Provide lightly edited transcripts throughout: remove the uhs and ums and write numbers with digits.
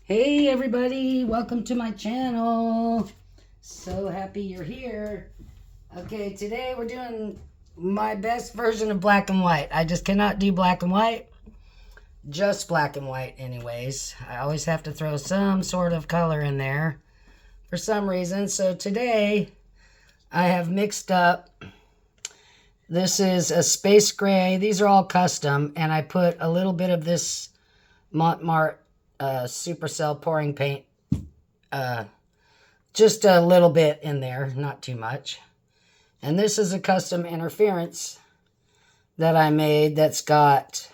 Hey everybody, welcome to my channel. So happy you're here. Okay, today we're doing my best version of black and white. I just cannot do black and white, just black and white anyways. I always have to throw some sort of color in there for some reason. So today I have mixed up, this is a space gray. These are all custom, and I put a little bit of this Montmart Supercell pouring paint, just a little bit in there, not too much. And this is a custom interference that I made that's got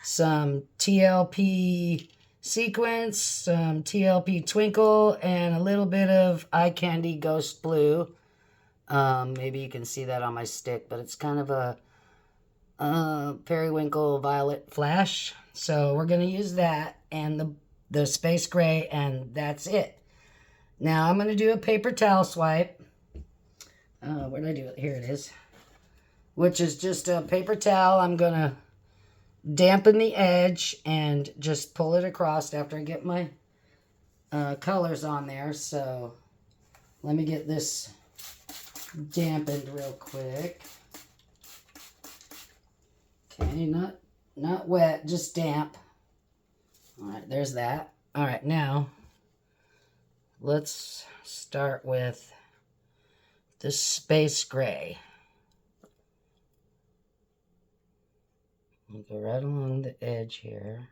some TLP sequence, some TLP twinkle, and a little bit of eye candy ghost blue. Maybe you can see that on my stick, but it's kind of a periwinkle violet flash. So we're going to use that and the space gray, and that's it. Now I'm going to do a paper towel swipe. Where did I do it? Here it is. Which is just a paper towel. I'm going to dampen the edge and just pull it across after I get my colors on there. So let me get this dampened real quick. Okay, not wet, just damp. All right, there's that. All right, now let's start with the space gray. I'll go right along the edge here.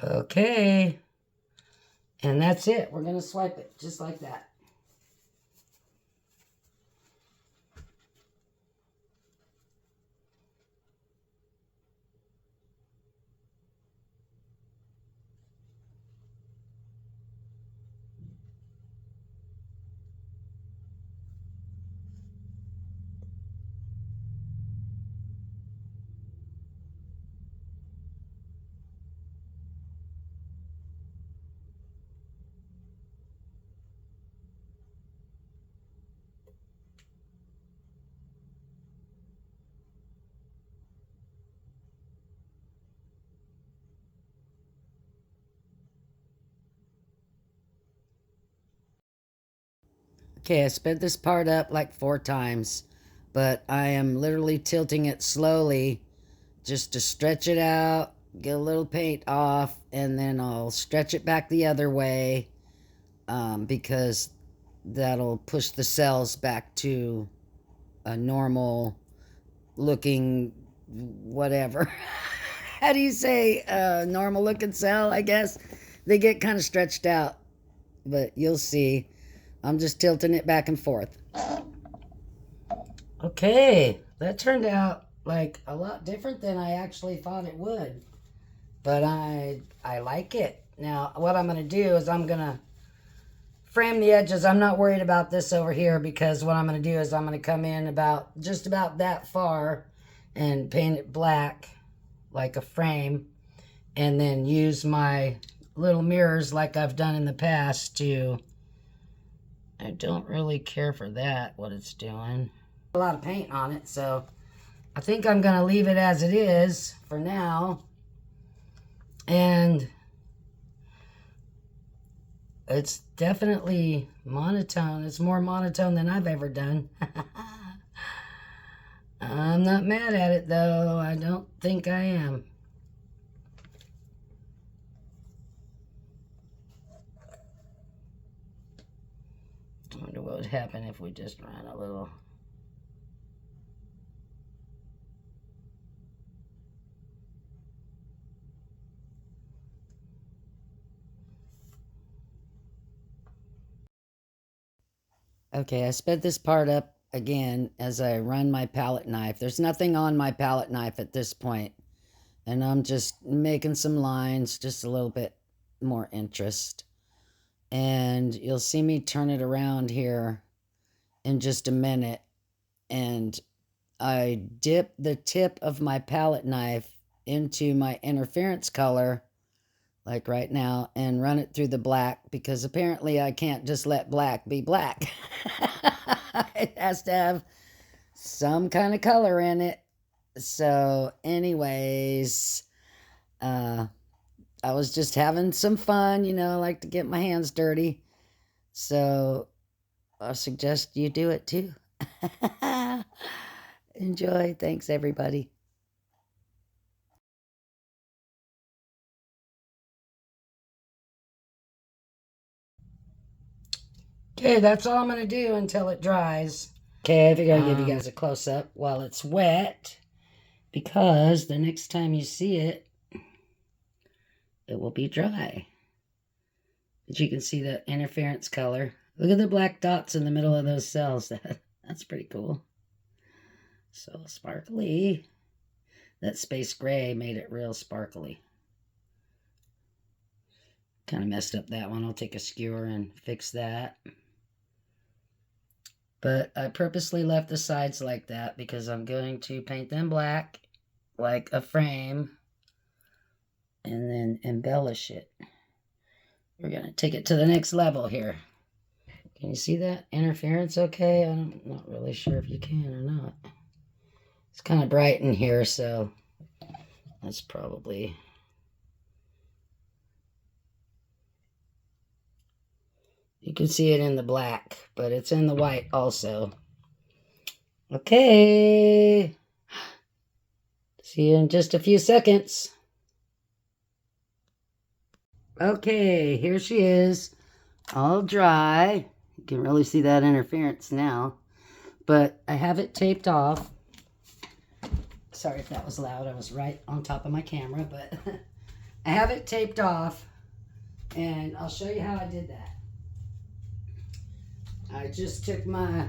Okay, and that's it. We're going to swipe it just like that. Okay, I sped this part up like 4 times, but I am literally tilting it slowly just to stretch it out, get a little paint off, and then I'll stretch it back the other way because that'll push the cells back to a normal looking whatever. How do you say normal looking cell, I guess? They get kind of stretched out, but you'll see. I'm just tilting it back and forth. Okay, that turned out like a lot different than I actually thought it would. But I like it. Now, what I'm going to do is I'm going to frame the edges. I'm not worried about this over here because what I'm going to do is I'm going to come in just about that far and paint it black like a frame, and then use my little mirrors like I've done in the past to I don't really care for that, what it's doing. A lot of paint on it, so I think I'm going to leave it as it is for now. And it's definitely monotone. It's more monotone than I've ever done. I'm not mad at it, though. I don't think I am. I wonder what would happen if we just ran a little. Okay, I sped this part up again as I run my palette knife. There's nothing on my palette knife at this point, and I'm just making some lines, just a little bit more interest. And you'll see me turn it around here in just a minute, and I dip the tip of my palette knife into my interference color, like right now, and run it through the black, because apparently I can't just let black be black. It has to have some kind of color in it. So anyways, I was just having some fun, I like to get my hands dirty. So I suggest you do it too. Enjoy. Thanks, everybody. Okay, that's all I'm going to do until it dries. Okay, I figure I'll give you guys a close-up while it's wet, because the next time you see it, it will be dry. But you can see the interference color. Look at the black dots in the middle of those cells. That's pretty cool. So sparkly. That space gray made it real sparkly. Kind of messed up that one. I'll take a skewer and fix that. But I purposely left the sides like that because I'm going to paint them black like a frame and then embellish it. We're going to take it to the next level here. Can you see that interference okay? I'm not really sure if you can or not. It's kind of bright in here, so that's probably... You can see it in the black, but it's in the white also. Okay. See you in just a few seconds. Okay, here she is, all dry. You can really see that interference now. But I have it taped off. Sorry if that was loud. I was right on top of my camera, but I have it taped off, and I'll show you how I did that. I just took my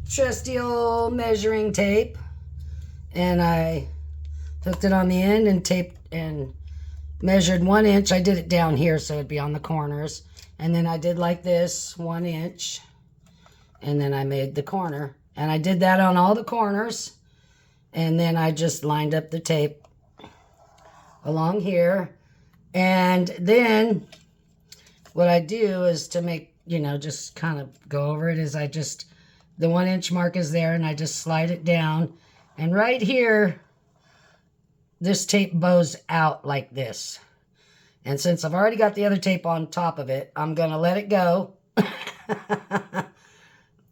trusty old measuring tape, and I hooked it on the end and taped and measured 1 inch. I did it down here so it'd be on the corners, and then I did like this, 1 inch, and then I made the corner, and I did that on all the corners, and then I just lined up the tape along here. And then what I do is to make, just kind of go over it, is I just, the 1 inch mark is there, and I just slide it down, and right here this tape bows out like this. And since I've already got the other tape on top of it, I'm going to let it go.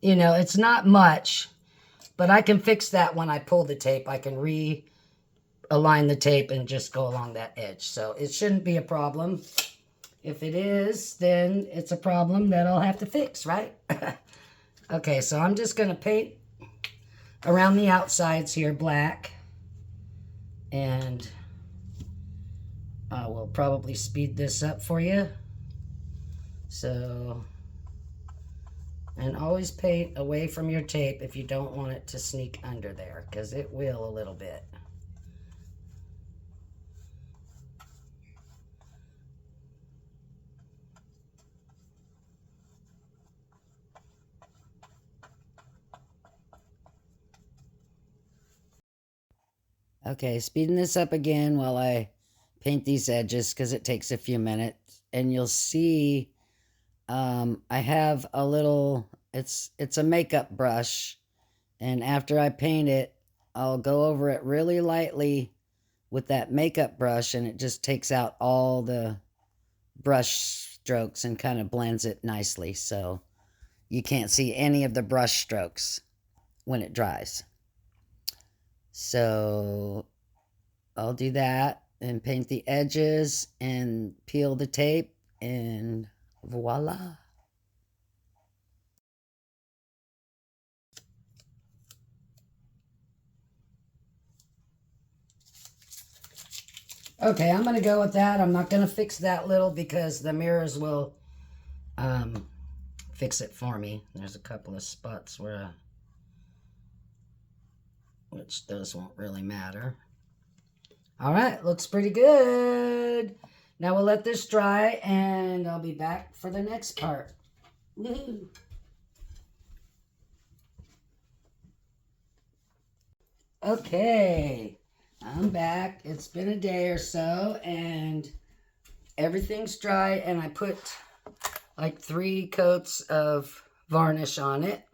It's not much, but I can fix that when I pull the tape. I can realign the tape and just go along that edge. So it shouldn't be a problem. If it is, then it's a problem that I'll have to fix, right? Okay, so I'm just going to paint around the outsides here black. And I will probably speed this up for you. So, and always paint away from your tape if you don't want it to sneak under there, because it will a little bit. Okay, speeding this up again while I paint these edges, because it takes a few minutes, and you'll see I have a little, it's a makeup brush, and after I paint it, I'll go over it really lightly with that makeup brush, and it just takes out all the brush strokes and kind of blends it nicely, so you can't see any of the brush strokes when it dries. So I'll do that and paint the edges and peel the tape, and voila. Okay, I'm going to go with that. I'm not going to fix that little because the mirrors will fix it for me. There's a couple of spots where, which those won't really matter. All right, looks pretty good. Now we'll let this dry, and I'll be back for the next part. Woohoo! Okay, I'm back. It's been a day or so, and everything's dry, and I put like 3 coats of varnish on it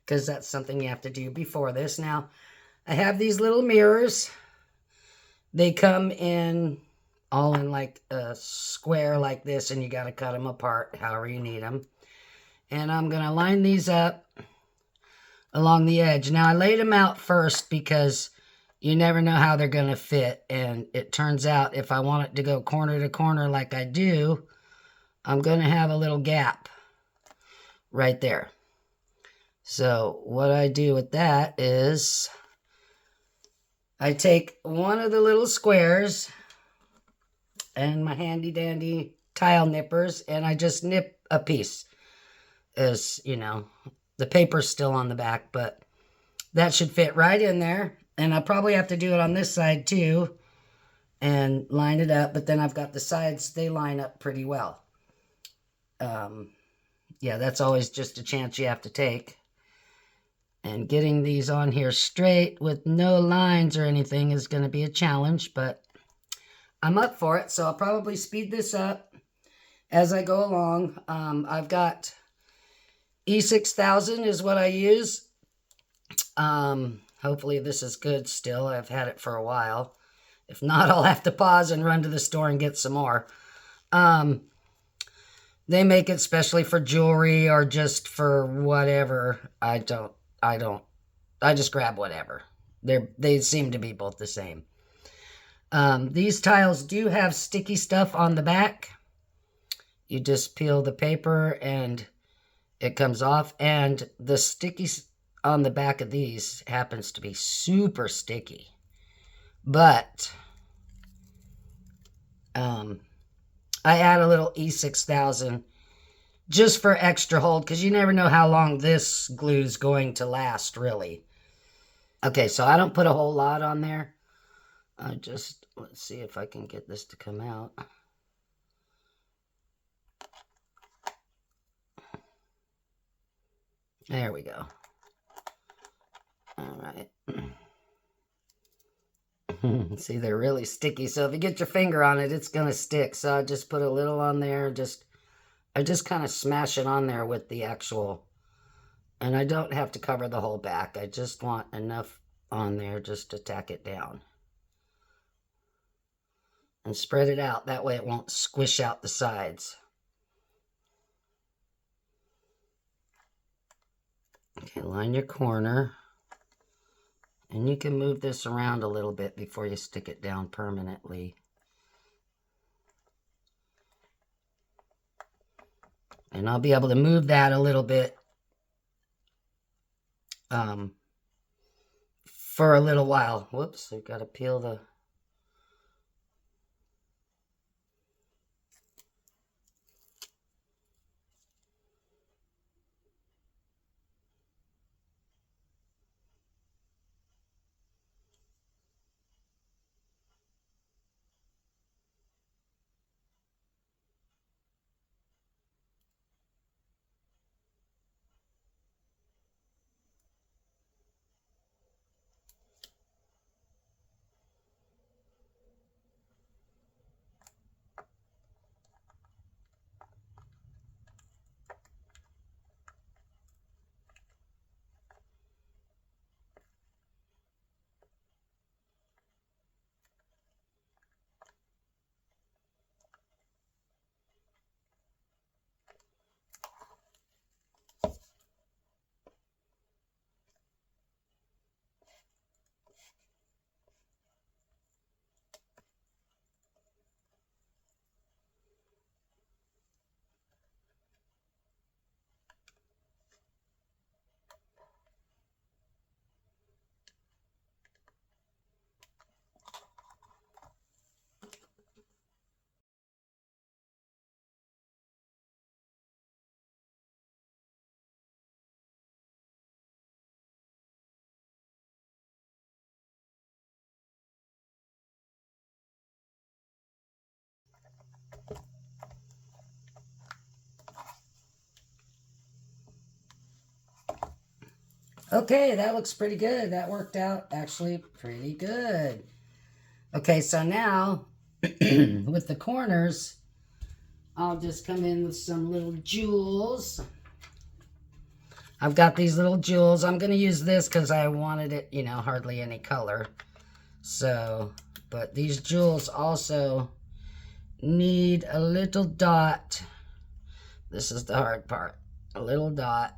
because that's something you have to do before this. Now, I have these little mirrors. They come in all in like a square like this, and you got to cut them apart however you need them. And I'm going to line these up along the edge. Now, I laid them out first because you never know how they're going to fit. And it turns out if I want it to go corner to corner like I do, I'm going to have a little gap right there. So what I do with that is I take one of the little squares and my handy dandy tile nippers, and I just nip a piece. As you know, the paper's still on the back, but that should fit right in there. And I'll probably have to do it on this side too and line it up, but then I've got the sides, they line up pretty well. Yeah, that's always just a chance you have to take. And getting these on here straight with no lines or anything is going to be a challenge, but I'm up for it. So I'll probably speed this up as I go along. I've got E6000 is what I use. Hopefully this is good still. I've had it for a while. If not, I'll have to pause and run to the store and get some more. They make it specially for jewelry or just for whatever. I just grab whatever. They seem to be both the same. These tiles do have sticky stuff on the back. You just peel the paper and it comes off. And the sticky on the back of these happens to be super sticky. But I add a little E6000 just for extra hold, because you never know how long this glue's going to last, really. Okay, so I don't put a whole lot on there. Let's see if I can get this to come out. There we go. All right. See, they're really sticky, so if you get your finger on it, it's going to stick. So I just put a little on there. I just kind of smash it on there with the actual, and I don't have to cover the whole back. I just want enough on there just to tack it down. And spread it out. That way it won't squish out the sides. Okay, line your corner. And you can move this around a little bit before you stick it down permanently. And I'll be able to move that a little bit for a little while. Whoops, I've got to peel the... Okay, that looks pretty good. That worked out actually pretty good. Okay, so now with the corners, I'll just come in with some little jewels. I've got these little jewels. I'm going to use this because I wanted it, you know, hardly any color. So, but these jewels also need a little dot. This is the hard part. A little dot.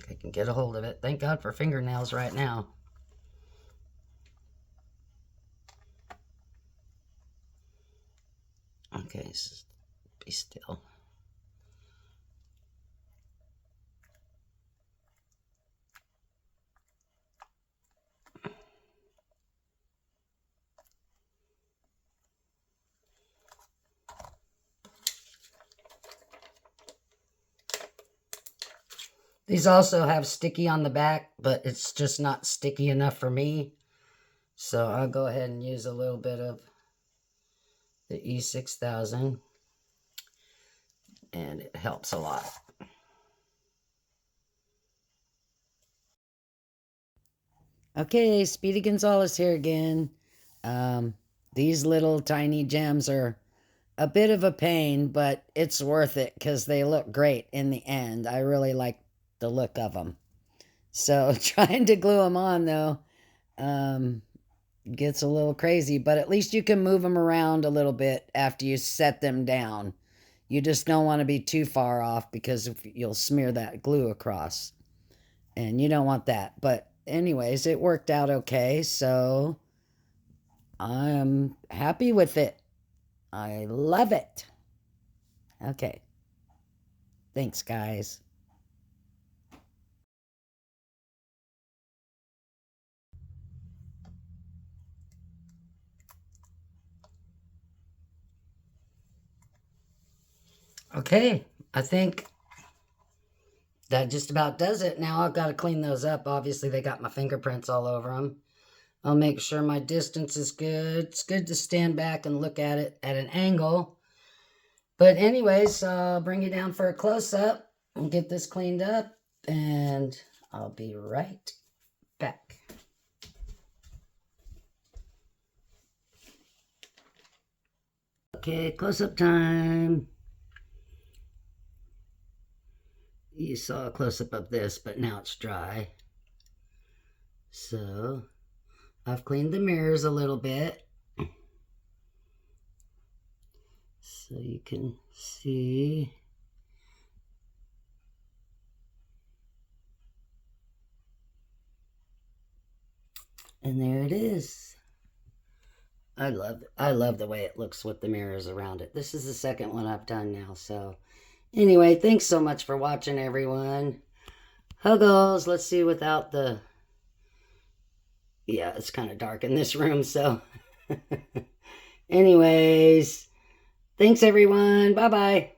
I can get a hold of it. Thank God for fingernails right now. Okay, so be still. These also have sticky on the back, but it's just not sticky enough for me. So I'll go ahead and use a little bit of the E6000. And it helps a lot. Okay, Speedy Gonzalez here again. These little tiny gems are a bit of a pain, but it's worth it because they look great in the end. I really like the look of them. So trying to glue them on, though, gets a little crazy, but at least you can move them around a little bit after you set them down. You just don't want to be too far off because you'll smear that glue across. And you don't want that. But anyways, it worked out okay, so I'm happy with it. I love it. Okay. Thanks, guys. Okay, I think that just about does it. Now I've got to clean those up. Obviously, they got my fingerprints all over them. I'll make sure my distance is good. It's good to stand back and look at it at an angle. But anyways, I'll bring you down for a close-up and get this cleaned up, and I'll be right back. Okay, close-up time. You saw a close-up of this, but now it's dry. So, I've cleaned the mirrors a little bit, so you can see. And there it is. I love the way it looks with the mirrors around it. This is the second one I've done now, so anyway, thanks so much for watching, everyone. Huggles. Let's see without the... Yeah, it's kind of dark in this room, so... Anyways, thanks, everyone. Bye-bye.